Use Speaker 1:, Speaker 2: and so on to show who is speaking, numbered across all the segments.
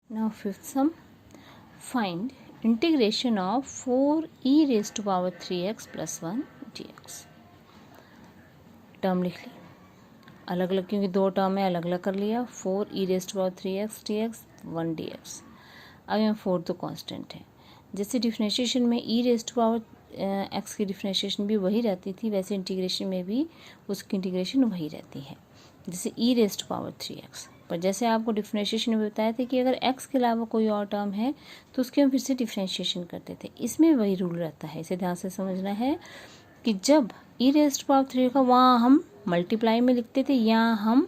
Speaker 1: Now fifth sum, find integration of 4e raised to power 3x plus 1 dx. Term लिख ली अलग अलग, क्योंकि दो टर्म है अलग अलग कर लिया. 4e raised to power 3x dx 1 dx. अब यहाँ 4 तो कांस्टेंट है. जैसे डिफरेंशिएशन में e raised to power x की डिफरेंशिएशन भी वही रहती थी, वैसे इंटीग्रेशन में भी उसकी इंटीग्रेशन वही रहती है, जैसे e raised to power 3x. पर जैसे आपको डिफरेंशिएशन में बताया था कि अगर x के अलावा कोई और टर्म है तो उसके हम फिर से डिफरेंशिएशन करते थे. इसमें वही रूल रहता है, इसे ध्यान से समझना है कि जब e raised to power 3 का वहाँ हम मल्टीप्लाई में लिखते थे, यहाँ हम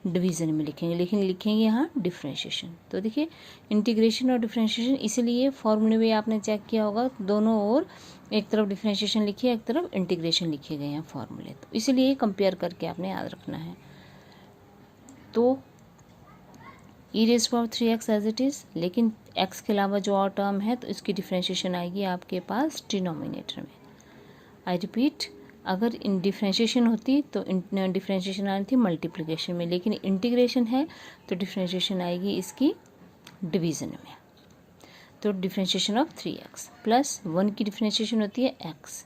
Speaker 1: डिवीज़न में लिखेंगे, लेकिन लिखेंगे यहाँ डिफरेंशिएशन. तो देखिए इंटीग्रेशन और डिफरेंशिएशन, इसीलिए फॉर्मूले में आपने चेक किया होगा दोनों ओर एक तरफ डिफरेंशिएशन लिखिए एक तरफ इंटीग्रेशन लिखे गए हैं फॉर्मूले. तो इसीलिए कंपेयर करके आपने याद रखना है. तो e raised to power 3x as it is, लेकिन x के अलावा जो और टर्म है तो इसकी डिफरेंशिएशन आएगी आपके पास डिनोमिनेटर में. आई रिपीट, अगर इन डिफरेंशिएशन होती तो डिफरेंशिएशन आनी थी मल्टीप्लिकेशन में, लेकिन इंटीग्रेशन है तो डिफरेंशिएशन आएगी इसकी डिवीज़न में. तो डिफरेंशिएशन ऑफ 3x प्लस 1 की डिफरेंशिएशन होती है x,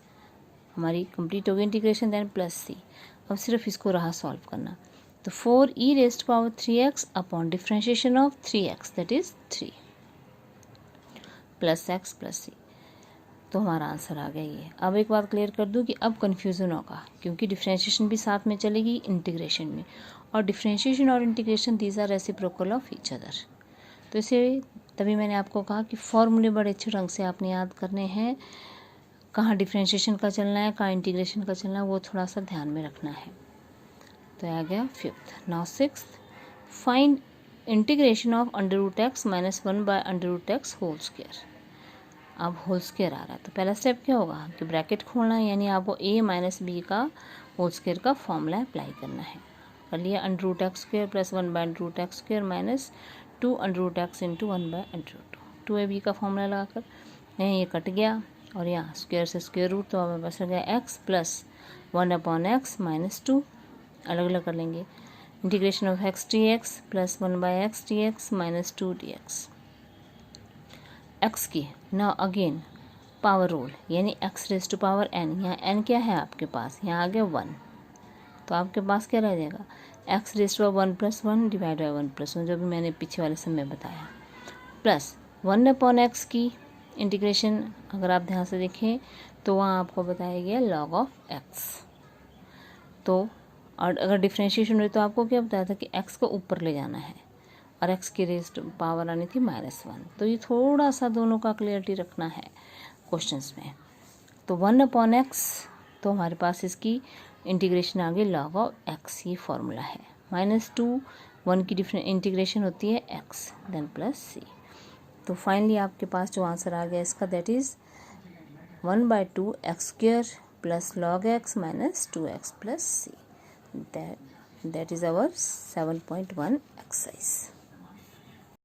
Speaker 1: हमारी कंप्लीट हो गई इंटीग्रेशन. Then plus c. अब सिर्फ इसको रहा सॉल्व करना. तो 4e raised to power 3x upon differentiation of 3x that is 3 plus x plus c. तो हमारा आंसर आ गया ये. अब एक बात क्लियर कर दूं कि अब कन्फ्यूज़न होगा, क्योंकि डिफरेंशिएशन भी साथ में चलेगी इंटीग्रेशन में, और डिफरेंशिएशन और integration these are reciprocal of each other. तो इसे तभी मैंने आपको कहा कि फॉर्मूले बड़े अच्छे ढंग से आपने याद करने हैं. कहाँ डिफरेंशिएशन का चलना है कहाँ इंटीग्रेशन का चलना है वो थोड़ा सा ध्यान में रखना है. तो आ गया fifth. Now sixth, find integration of under root x minus 1 by under root x whole square. अब होल स्क्वायर आ रहा है तो पहला स्टेप क्या होगा कि ब्रैकेट खोलना है, यानी आपको a माइनस बी का होल स्क्वायर का फॉर्मूला अप्लाई करना है. कर लिया. Under root x square plus 1 by under root x square minus 2 under root x into 1 by under root 2ab का फॉर्मूला लगाकर यहाँ ये कट गया और यहाँ स्क्वायर से स्क्वायर रूट, तो हमारे पास आ गया x plus 1 upon x minus 2. अलग अलग कर लेंगे. Integration of x dx plus 1 by x dx minus 2 dx. x की नाउ अगेन पावर रूल, यानी x raise to power n. यहाँ n क्या है आपके पास, यहाँ आ गया 1, तो आपके पास क्या रह जाएगा x raise to 1 plus 1 divide by 1 plus 1, जो भी मैंने पीछे वाले समय बताया, प्लस 1 अपॉन x की इंटीग्रेशन अगर आप ध्यान से देखें तो वहाँ आपको बताया गया लॉग ऑफ x. तो और अगर डिफरेंशिएशन हुई तो आपको क्या बताया था कि x को ऊपर ले जाना है और x की रेज़ पावर आनी थी -1. तो ये थोड़ा सा दोनों का क्लियरिटी रखना है क्वेश्चंस में. तो 1 अपॉन एक्स, तो हमारे पास इसकी इंटीग्रेशन आ गई लॉग ऑफ x, ये फॉर्मूला है. -2 1 की डिफरेंट इंटीग्रेशन होती है x, देन प्लस c. तो फाइनली आपके पास जो आंसर आ गया इसका that is 1/2 x square plus log x minus 2x plus c. That is our 7.1 exercise.